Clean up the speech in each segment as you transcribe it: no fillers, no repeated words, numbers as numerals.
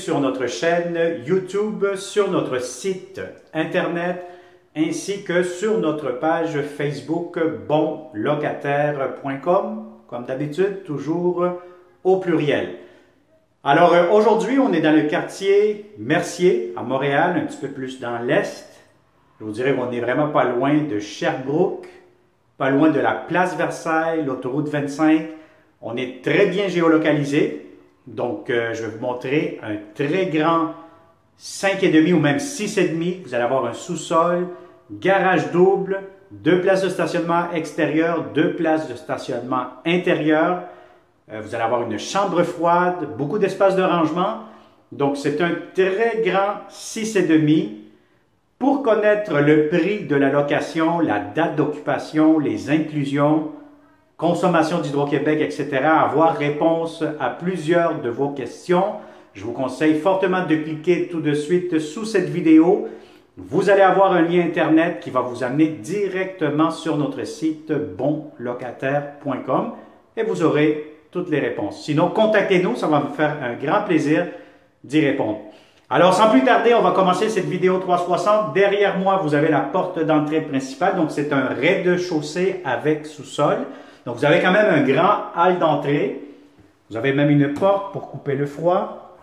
sur notre chaîne YouTube, sur notre site Internet, ainsi que sur notre page Facebook bonlocataire.com, comme d'habitude, toujours au pluriel. Alors aujourd'hui, on est dans le quartier Mercier, à Montréal, un petit peu plus dans l'Est. Je vous dirais qu'on n'est vraiment pas loin de Sherbrooke, pas loin de la place Versailles, l'autoroute 25. On est très bien géolocalisé. Donc, je vais vous montrer un très grand 5,5 ou même 6,5. Vous allez avoir un sous-sol, garage double, 2 places de stationnement extérieur, 2 places de stationnement intérieur. Vous allez avoir une chambre froide, beaucoup d'espace de rangement. Donc, c'est un très grand 6,5. Pour connaître le prix de la location, la date d'occupation, les inclusions, consommation d'Hydro-Québec, etc., avoir réponse à plusieurs de vos questions, je vous conseille fortement de cliquer tout de suite sous cette vidéo. Vous allez avoir un lien Internet qui va vous amener directement sur notre site bonlocataire.com et vous aurez toutes les réponses. Sinon, contactez-nous, ça va me faire un grand plaisir d'y répondre. Alors, sans plus tarder, on va commencer cette vidéo 360. Derrière moi, vous avez la porte d'entrée principale. Donc, c'est un rez-de-chaussée avec sous-sol. Donc, vous avez quand même un grand hall d'entrée. Vous avez même une porte pour couper le froid.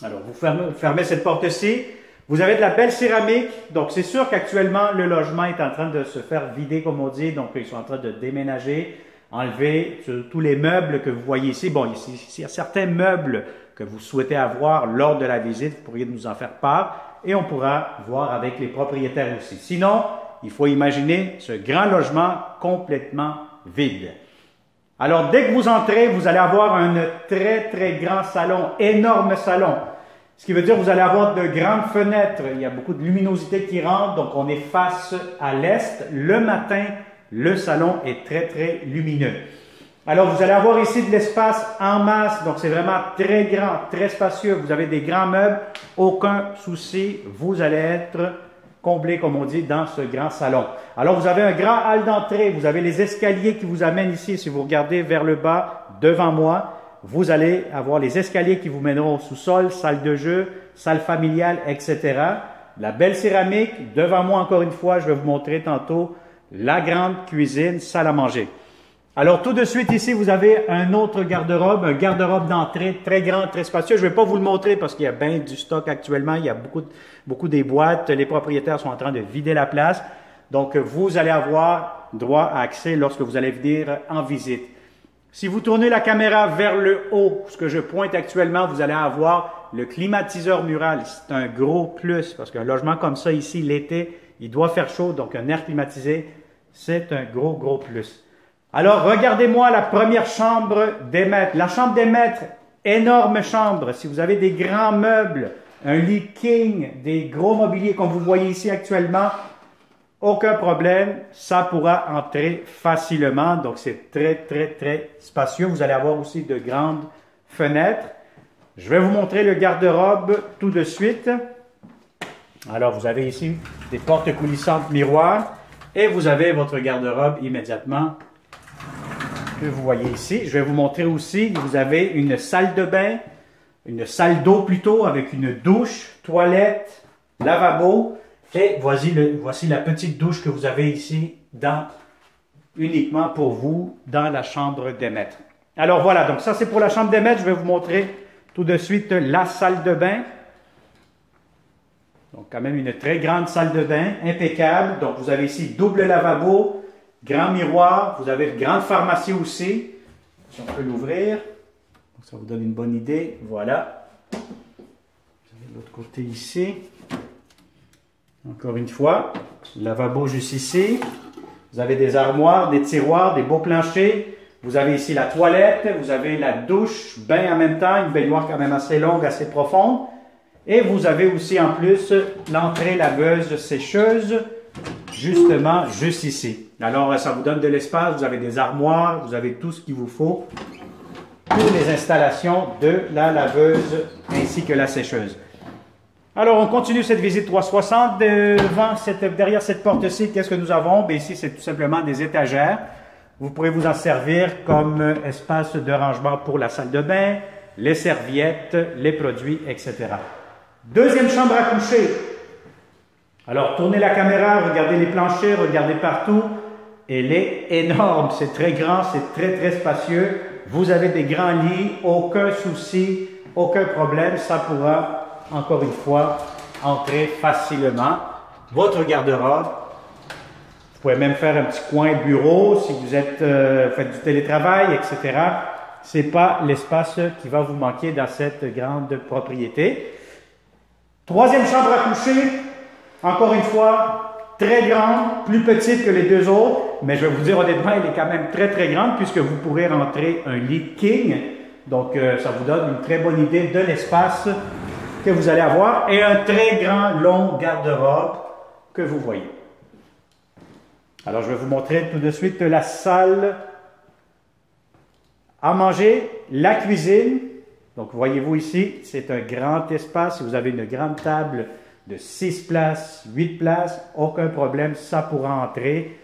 Alors, vous fermez cette porte-ci. Vous avez de la belle céramique. Donc, c'est sûr qu'actuellement, le logement est en train de se faire vider, comme on dit. Donc, ils sont en train de déménager, enlever tous les meubles que vous voyez ici. Bon, il y a certains meubles que vous souhaitez avoir lors de la visite. Vous pourriez nous en faire part et on pourra voir avec les propriétaires aussi. Sinon, il faut imaginer ce grand logement complètement vide. Alors, dès que vous entrez, vous allez avoir un très, très grand salon, énorme salon. Ce qui veut dire que vous allez avoir de grandes fenêtres. Il y a beaucoup de luminosité qui rentre, donc on est face à l'est. Le matin, le salon est très, très lumineux. Alors, vous allez avoir ici de l'espace en masse, donc c'est vraiment très grand, très spacieux. Vous avez des grands meubles, aucun souci, vous allez être comblé, comme on dit, dans ce grand salon. Alors, vous avez un grand hall d'entrée, vous avez les escaliers qui vous amènent ici. Si vous regardez vers le bas, devant moi, vous allez avoir les escaliers qui vous mèneront au sous-sol, salle de jeu, salle familiale, etc. La belle céramique, devant moi encore une fois, je vais vous montrer tantôt la grande cuisine, salle à manger. Alors, tout de suite ici, vous avez un autre garde-robe, un garde-robe d'entrée très grand, très spacieux. Je ne vais pas vous le montrer parce qu'il y a bien du stock actuellement. Il y a beaucoup des boîtes. Les propriétaires sont en train de vider la place. Donc, vous allez avoir droit à accès lorsque vous allez venir en visite. Si vous tournez la caméra vers le haut, ce que je pointe actuellement, vous allez avoir le climatiseur mural. C'est un gros plus parce qu'un logement comme ça ici, l'été, il doit faire chaud. Donc, un air climatisé, c'est un gros, gros plus. Alors, regardez-moi la première chambre des maîtres. La chambre des maîtres, énorme chambre. Si vous avez des grands meubles, un lit king, des gros mobiliers comme vous voyez ici actuellement, aucun problème, ça pourra entrer facilement. Donc, c'est très, très, très spacieux. Vous allez avoir aussi de grandes fenêtres. Je vais vous montrer le garde-robe tout de suite. Alors, vous avez ici des portes coulissantes miroirs et vous avez votre garde-robe immédiatement que vous voyez ici. Je vais vous montrer aussi, vous avez une salle de bain, une salle d'eau plutôt, avec une douche, toilette, lavabo. Et voici la petite douche que vous avez ici, uniquement pour vous, dans la chambre des maîtres. Alors voilà, donc ça c'est pour la chambre des maîtres. Je vais vous montrer tout de suite la salle de bain. Donc quand même une très grande salle de bain, impeccable. Donc vous avez ici double lavabo, grand miroir, vous avez une grande pharmacie aussi, si on peut l'ouvrir, ça vous donne une bonne idée, voilà. Vous avez de l'autre côté ici, encore une fois, lavabo juste ici, vous avez des armoires, des tiroirs, des beaux planchers, vous avez ici la toilette, vous avez la douche, bain en même temps, une baignoire quand même assez longue, assez profonde, et vous avez aussi en plus l'entrée laveuse sécheuse, justement, juste ici. Alors, ça vous donne de l'espace, vous avez des armoires, vous avez tout ce qu'il vous faut pour les installations de la laveuse ainsi que la sécheuse. Alors, on continue cette visite 360. Derrière cette porte-ci, qu'est-ce que nous avons? Bien, ici, c'est tout simplement des étagères. Vous pourrez vous en servir comme espace de rangement pour la salle de bain, les serviettes, les produits, etc. Deuxième chambre à coucher. Alors, tournez la caméra, regardez les planchers, regardez partout. Elle est énorme, c'est très grand, c'est très, très spacieux. Vous avez des grands lits, aucun souci, aucun problème. Ça pourra, encore une fois, entrer facilement. Votre garde-robe. Vous pouvez même faire un petit coin bureau si vous êtes, faites du télétravail, etc. Ce n'est pas l'espace qui va vous manquer dans cette grande propriété. Troisième chambre à coucher, encore une fois, très grande, plus petite que les deux autres, mais je vais vous dire honnêtement, elle est quand même très très grande puisque vous pourrez rentrer un lit king. Donc ça vous donne une très bonne idée de l'espace que vous allez avoir et un très grand long garde-robe que vous voyez. Alors je vais vous montrer tout de suite la salle à manger, la cuisine. Donc voyez-vous ici, c'est un grand espace. Si vous avez une grande table de 6 places, 8 places, aucun problème, ça pourra entrer.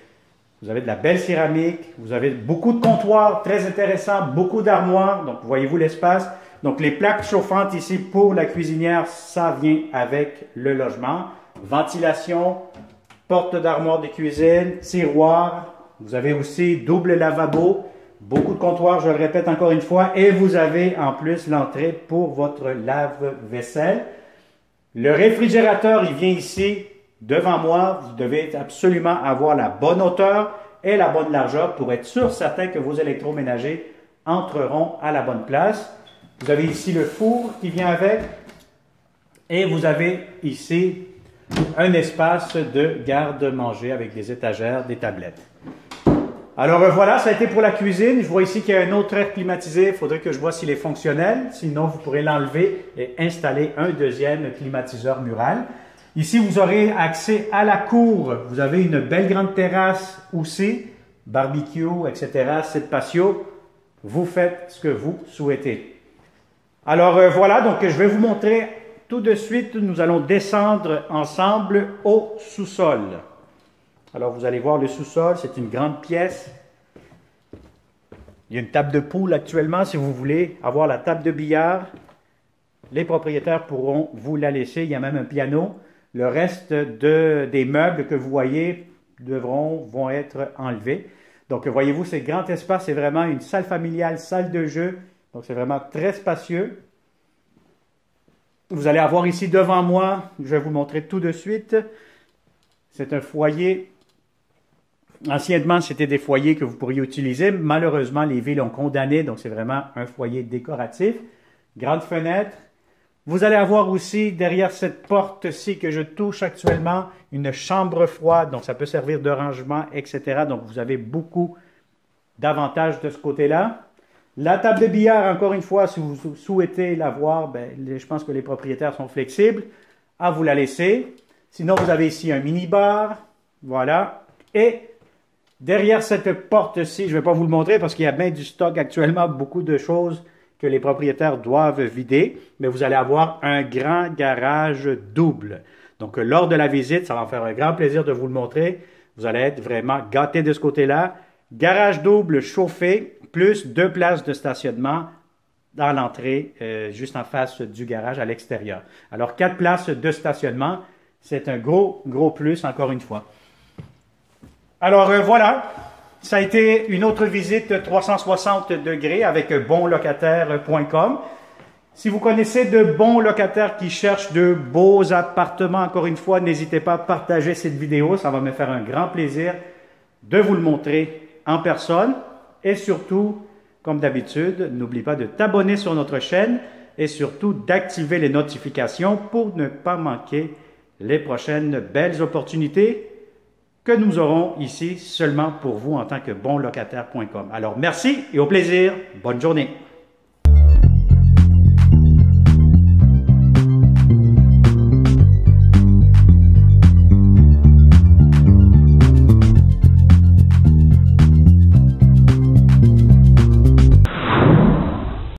Vous avez de la belle céramique, vous avez beaucoup de comptoirs très intéressants, beaucoup d'armoires, donc voyez-vous l'espace. Donc les plaques chauffantes ici pour la cuisinière, ça vient avec le logement. Ventilation, porte d'armoire de cuisine, tiroir, vous avez aussi double lavabo, beaucoup de comptoirs, je le répète encore une fois, et vous avez en plus l'entrée pour votre lave-vaisselle. Le réfrigérateur, il vient ici devant moi. Vous devez absolument avoir la bonne hauteur et la bonne largeur pour être sûr certain que vos électroménagers entreront à la bonne place. Vous avez ici le four qui vient avec et vous avez ici un espace de garde-manger avec des étagères, des tablettes. Alors voilà, ça a été pour la cuisine. Je vois ici qu'il y a un autre air climatisé. Il faudrait que je vois s'il est fonctionnel. Sinon, vous pourrez l'enlever et installer un deuxième climatiseur mural. Ici, vous aurez accès à la cour. Vous avez une belle grande terrasse aussi, barbecue, etc., site patio. Vous faites ce que vous souhaitez. Alors voilà, donc je vais vous montrer tout de suite. Nous allons descendre ensemble au sous-sol. Alors, vous allez voir le sous-sol, c'est une grande pièce. Il y a une table de poule actuellement. Si vous voulez avoir la table de billard, les propriétaires pourront vous la laisser. Il y a même un piano. Le reste des meubles que vous voyez vont être enlevés. Donc, voyez-vous, c'est grand espace. C'est vraiment une salle familiale, salle de jeu. Donc, c'est vraiment très spacieux. Vous allez avoir ici devant moi, je vais vous montrer tout de suite. C'est un foyer. Anciennement, c'était des foyers que vous pourriez utiliser. Malheureusement, les villes ont condamné, donc c'est vraiment un foyer décoratif. Grande fenêtre. Vous allez avoir aussi, derrière cette porte-ci que je touche actuellement, une chambre froide. Donc, ça peut servir de rangement, etc. Donc, vous avez beaucoup d'avantages de ce côté-là. La table de billard, encore une fois, si vous souhaitez l'avoir, je pense que les propriétaires sont flexibles. À vous la laisser. Sinon, vous avez ici un mini-bar. Voilà. Et derrière cette porte-ci, je ne vais pas vous le montrer parce qu'il y a bien du stock actuellement, beaucoup de choses que les propriétaires doivent vider. Mais vous allez avoir un grand garage double. Donc, lors de la visite, ça va me faire un grand plaisir de vous le montrer. Vous allez être vraiment gâtés de ce côté-là. Garage double chauffé, plus 2 places de stationnement dans l'entrée, juste en face du garage à l'extérieur. Alors, 4 places de stationnement. C'est un gros plus, encore une fois. Alors, voilà. Ça a été une autre visite 360 degrés avec bonlocataire.com. Si vous connaissez de bons locataires qui cherchent de beaux appartements, encore une fois, n'hésitez pas à partager cette vidéo. Ça va me faire un grand plaisir de vous le montrer en personne. Et surtout, comme d'habitude, n'oublie pas de t'abonner sur notre chaîne et surtout d'activer les notifications pour ne pas manquer les prochaines belles opportunités que nous aurons ici seulement pour vous en tant que bonlocataire.com. Alors, merci et au plaisir. Bonne journée.